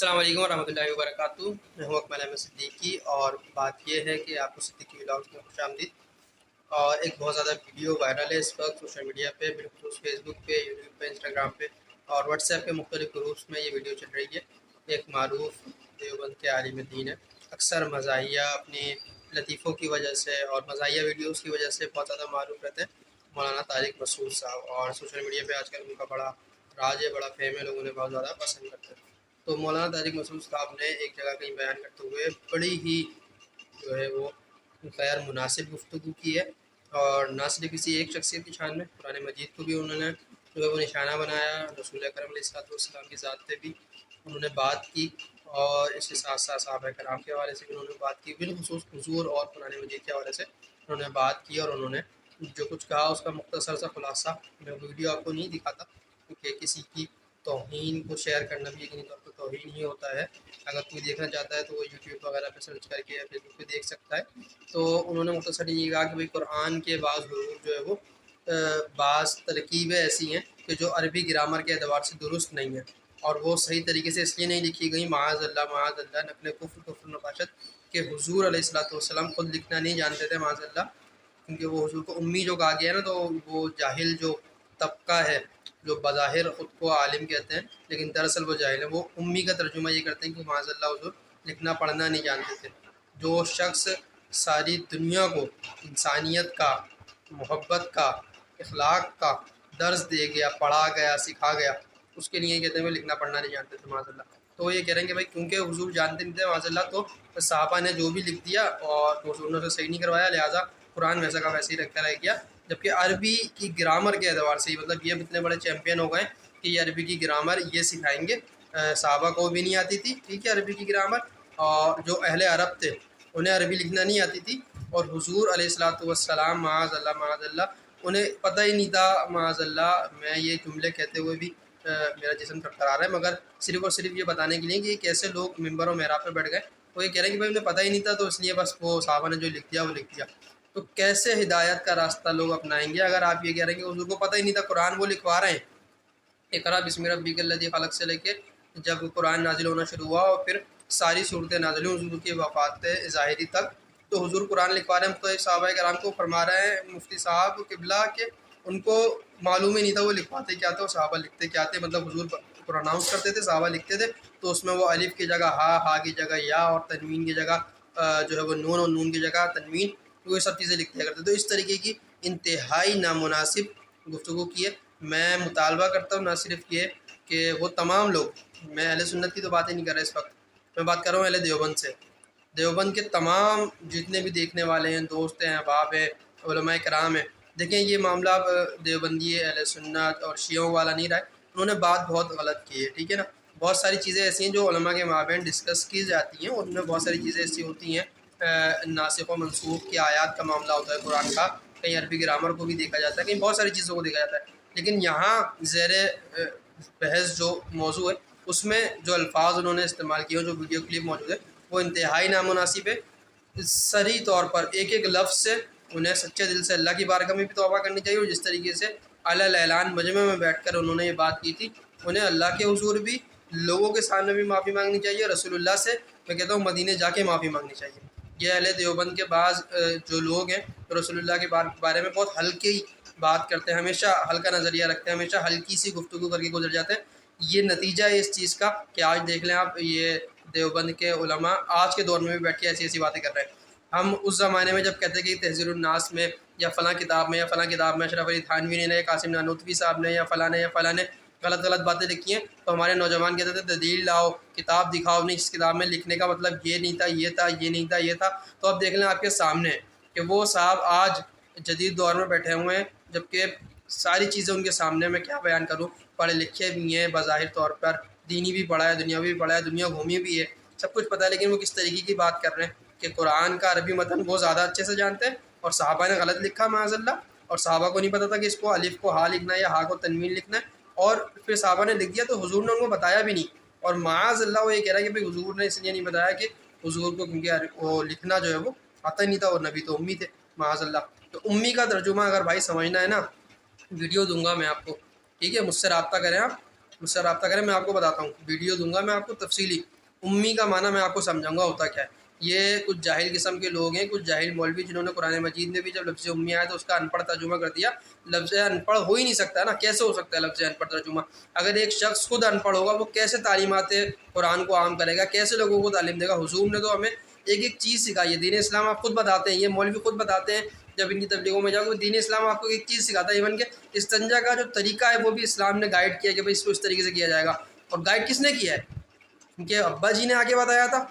अस्सलाम वालेकुम रहमतुल्लाहि व बरकातुहू। मैं हूँ अकमल अहमद सिद्दीकी और बात यह है कि आपको सिद्दीकी व्लॉग्स में खुशामदीद। और एक बहुत ज़्यादा वीडियो वायरल है इस वक्त सोशल मीडिया पे, बिलखुसूस फेसबुक पे, यूट्यूब पे, इंस्टाग्राम पे और व्हाट्सएप के मुख्तलिफ ग्रुप्स में ये वीडियो चल रही है। एक मारूफ देवबंद के आलिम दीन है, अक्सर मज़ाहिया अपनी लतीफ़ों की वजह से और मज़ाहिया वीडियोज़ की वजह से बहुत ज़्यादा मारूफ रहते हैं, मौलाना तारिक मसूद साहब। और सोशल मीडिया पे आजकल उनका बड़ा राज है, बड़ा फेम है, लोग उन्हें बहुत ज़्यादा पसंद करते हैं। तो मौलाना तारिक मसूद साहब ने एक जगह कहीं बयान करते हुए बड़ी ही जो है वो गैर मुनासिब गुफ्तगू की है। और ना सिर्फ किसी एक शख्सियत की शान में, कुरान मजीद को भी उन्होंने जो है वो निशाना बनाया, रसूल अकरम अलैहिस्सलाम की ज़ात पे भी उन्होंने बात की और इसके साथ साथ सहाबा कराम के हवाले से भी उन्होंने बात की, बिलखुसूस हुज़ूर और कुरान मजीद के हवाले से उन्होंने बात की। और उन्होंने जो कुछ कहा उसका मुख्तसर सा खुलासा, मैं वीडियो आपको नहीं दिखाता क्योंकि किसी की तौहीन को शेयर करना भी यकीनी तौर पर तौहीन ही होता है। अगर कोई देखना चाहता है तो वो यूट्यूब वगैरह पे सर्च करके या फेसबुक पे देख सकता है। तो उन्होंने मुख्तसर ये कहा कि भाई कुरान के बाज़ हुरूफ जो है वो बाज़ तरकीबें ऐसी हैं कि जो अरबी ग्रामर के एतबार से दुरुस्त नहीं है और वो सही तरीके से इसलिए नहीं लिखी गई, माअज़ल्लाह नक़्ल कुफ़्र कुफ़्र नबाशत, कि हुज़ूर अलैहिस्सलातु वस्सलाम खुद लिखना नहीं जानते थे माअज़ल्लाह। क्योंकि वो हुज़ूर को उम्मी जो कहा गया है ना, तो वो जाहिल जो तबका है जो बज़ाहिर ख़ुद को आलिम कहते हैं लेकिन दरअसल वो जाहिल है, वो उम्मी का तर्जुमा ये करते हैं कि माअज़ल्लाह हुज़ूर लिखना पढ़ना नहीं जानते थे। जो शख्स सारी दुनिया को इंसानियत का, मोहब्बत का, इखलाक का दर्स दे गया, पढ़ा गया, सिखा गया, उसके लिए कहते हैं वो लिखना पढ़ना नहीं जानते थे माअज़ल्लाह। तो ये कह रहे हैं कि भाई क्योंकि हुज़ूर जानते नहीं थे माअज़ल्लाह, तो सहाबा ने जो भी लिख दिया और हुज़ूर ने उसे सही नहीं करवाया, लिहाजा कुरान वैसा का वैसे ही रखा रह गया। जबकि अरबी की ग्रामर के एतबार से ही, मतलब ये इतने बड़े चैम्पियन हो गए कि ये अरबी की ग्रामर ये सिखाएंगे। सहाबा को भी नहीं आती थी, ठीक है, अरबी की ग्रामर, और जो अहले अरब थे उन्हें अरबी लिखना नहीं आती थी। और हुज़ूर अलैहिस्सलातु वस्सलाम माअज़ल्लाह उन्हें पता ही नहीं था माअज़ल्लाह। मैं ये जुमले कहते हुए भी मेरा जिस्म थरथरा रहा है, मगर सिर्फ़ और सिर्फ ये बताने के लिए कि कैसे लोग मिंबर और मेहराब पे बैठ गए। वो ये कह रहे हैं कि भाई उन्हें पता ही नहीं था, तो इसलिए बस वो सहाबा ने जो लिख दिया वो लिख दिया। तो कैसे हिदायत का रास्ता लोग अपनाएंगे अगर आप ये कह रहे हैं कि हुज़ूर को पता ही नहीं था, कुरान वो लिखवा रहे हैं। इक़रा बिस्मि रब्बिकल्लज़ी ख़लक़ से लेके जब कुरान नाज़िल होना शुरू हुआ और फिर सारी सूरतें नाज़िल हुई हुज़ूर की वफ़ात ज़ाहिरी तक, तो हुज़ूर कुरान लिखवा रहे हैं। तो सहाबा कराम को फरमा रहे हैं मुफ्ती साहब क़िबला के उनको मालूम ही नहीं था वो लिखवाते क्या थे और सहाबा लिखते क्या थे। मतलब हुज़ूर प्रोनाउंस करते थे, सहाबा लिखते थे, तो उसमें वो अलिफ़ की जगह हा की जगह या और तनवीन की जगह जो है वो नून और नून की जगह तनवीन, वो सब चीज़ें लिख दिया करते। तो इस तरीके की इंतहाई नामुनासिब गुफ्तगू की है। मैं मुतालबा करता हूँ ना सिर्फ ये कि वो तमाम लोग, मैं अहले सुन्नत की तो बात ही नहीं कर रहा इस वक्त, मैं बात कर रहा हूँ अहले देवबंद से। देवबंद के तमाम जितने भी देखने वाले हैं, दोस्त हैं, अहबाब हैं, उलमाए कराम हैं, देखें ये मामला अब देवबंदी अहले सुन्नत और शियों वाला नहीं रहा है। उन्होंने बात बहुत गलत की है, ठीक है ना। बहुत सारी चीज़ें ऐसी हैं जो उलमा के माबैन डिस्कस की जाती हैं, उनमें बहुत सारी चीज़ें ऐसी होती हैं, नासिख़ व मनसूख़ की आयात का मामला होता है कुरान का, कहीं अरबी ग्रामर को भी देखा जाता है, कहीं बहुत सारी चीज़ों को देखा जाता है। लेकिन यहाँ ज़ेरे बहस जो मौजू है उसमें जो अल्फाज उन्होंने इस्तेमाल किए, जो वीडियो क्लिप मौजूद है, वो इंतहाई नामुनासिब है। सरी तौर पर एक एक लफ्ज़ से उन्हें सच्चे दिल से अल्लाह की बारगाह में भी तौबा करनी चाहिए। और जिस तरीके से अलल ऐलान मजमे में बैठकर उन्होंने ये बात की थी, उन्हें अल्लाह के हुज़ूर भी, लोगों के सामने भी माफ़ी मांगनी चाहिए, रसूलुल्लाह से मैं कहता हूँ मदीने जाके माफ़ी मांगनी चाहिए। ये अहले देवबंद के बाज़ जो लोग हैं तो रसूलुल्लाह के बारे में बहुत हल्की बात करते हैं, हमेशा हल्का नज़रिया रखते हैं, हमेशा हल्की सी गुफ्तगू करके गुजर जाते हैं। ये नतीजा है इस चीज़ का कि आज देख लें आप, ये देवबंद के उलमा आज के दौर में भी बैठ के ऐसी ऐसी बातें कर रहे हैं। हम उस ज़माने में जब कहते कि तहज़ीरुन नास में या फ़लाँ किताब में या फ़लाँ किताब में अशरफ अली थानवी ने, कासिम नानूतवी साहब ने या फ़लाँ ने गलत गलत बातें लिखी हैं, तो हमारे नौजवान कहते थे दलील लाओ, किताब दिखाओ, नहीं इस किताब में लिखने का मतलब ये नहीं था, ये था, ये नहीं था, ये था। तो अब देख लें आपके सामने कि वो साहब आज जदीद दौर में बैठे हुए हैं, जबकि सारी चीज़ें उनके सामने, मैं क्या बयान करूँ, पढ़े लिखे भी हैं बज़ाहिर तौर पर, दीनी भी पढ़ा है, दुनियावी भी पढ़ा है, दुनिया घूमी भी है, सब कुछ पता है, लेकिन वो किस तरीके की बात कर रहे हैं कि कुरान का अरबी मतन वो ज़्यादा अच्छे से जानते हैं और सहाबा ने गलत लिखा माज़अल्लाह, और सहाबा को नहीं पता था कि इसको अलिफ़ को हा लिखना है या हा को तनवीन लिखना है, और फिर सहाबा ने लिख दिया तो हुज़ूर ने उनको बताया भी नहीं। और माज़अल्लाह वो ये कह रहा है कि भाई हुज़ूर ने इसलिए नहीं बताया कि हुज़ूर को, क्योंकि वो लिखना जो है वो आता ही नहीं था और नबी तो उम्मी थे माज़अल्लाह। तो उम्मी का तर्जुमा अगर भाई समझना है ना, वीडियो दूंगा मैं आपको, ठीक है, मुझसे रब्ता करें आप, مجھ سے رابطہ کریں، میں آپ کو بتاتا ہوں، ویڈیو دوں گا میں آپ کو تفصیلی، امی کا معنی میں آپ کو سمجھاؤں گا ہوتا کیا ہے۔ یہ کچھ جاہل قسم کے لوگ ہیں، کچھ جاہل مولوی، جنہوں نے قرآن مجید میں بھی جب لفظ امی آیا تو اس کا ان پڑھ ترجمہ کر دیا۔ لفظ ان پڑھ ہو ہی نہیں سکتا نا، کیسے ہو سکتا ہے لفظ ان پڑھ ترجمہ؟ اگر ایک شخص خود ان پڑھ ہوگا وہ کیسے تعلیمات قرآن کو عام کرے گا، کیسے لوگوں کو تعلیم دے گا؟ حضور نے تو ہمیں ایک ایک چیز سکھائی ہے، دین اسلام آپ خود بتاتے ہیں، یہ مولوی خود بتاتے ہیں جب ان کی تبلیغوں میں جاؤ، دین اسلام آپ کو ایک چیز سکھاتا ہے، ایون کہ استنجا کا جو طریقہ ہے وہ بھی اسلام نے گائیڈ کیا کہ بھائی اس کو اس طریقے سے کیا جائے گا۔ اور گائیڈ کس نے کیا ہے؟ کیونکہ ابا جی نے آگے بتایا تھا۔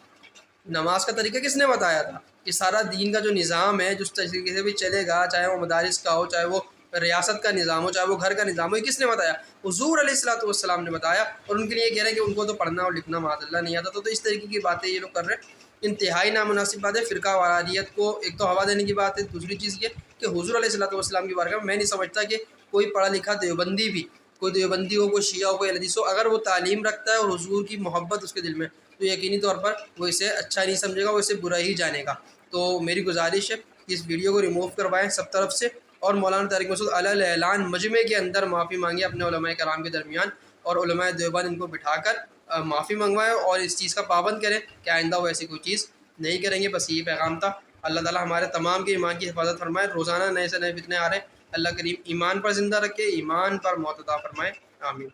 نماز کا طریقہ کس نے بتایا تھا؟ کہ سارا دین کا جو نظام ہے جس طریقے سے بھی چلے گا، چاہے وہ مدارس کا ہو، چاہے وہ ریاست کا نظام ہو، چاہے وہ گھر کا نظام ہو، یہ کس نے بتایا؟ حضور علیہ الصلوۃ والسلام نے بتایا۔ اور ان کے لیے یہ کہہ رہے ہیں کہ ان کو تو پڑھنا اور لکھنا معاذ اللہ نہیں آتا، تو اس طریقے کی باتیں یہ لوگ کر رہے ہیں، انتہائی نامناسب بات ہے۔ فرقہ وارادیت کو ایک تو ہوا دینے کی بات ہے، دوسری چیز یہ کہ حضور علیہ الصلوۃ والسلام کی بارگاہ میں نہیں سمجھتا کہ کوئی پڑھا لکھا دیوبندی بھی، کوئی دیوبندی ہو، کوئی شیعہ ہو، کوئی حدیث ہو، اگر وہ تعلیم رکھتا ہے اور حضور کی محبت اس کے دل میں، تو یقینی طور پر وہ اسے اچھا نہیں سمجھے گا، وہ اسے برا ہی جانے گا۔ تو میری گزارش ہے کہ اس ویڈیو کو ریموو کروائیں سب طرف سے، اور مولانا طارق مسعود علی الاعلان مجمع کے اندر معافی مانگے اپنے علماء کرام کے درمیان، اور علماء دیوبند ان کو بٹھا کر معافی منگوائیں اور اس چیز کا پابند کریں کہ آئندہ وہ ایسی کوئی چیز نہیں کریں گے۔ بس یہی پیغام تھا۔ اللہ تعالیٰ ہمارے تمام کے ایمان کی حفاظت فرمائے۔ روزانہ نئے سے نئے فتنے آ رہے ہیں، اللہ کریم ایمان پر زندہ رکھے، ایمان پر موت عطا فرمائے، آمین۔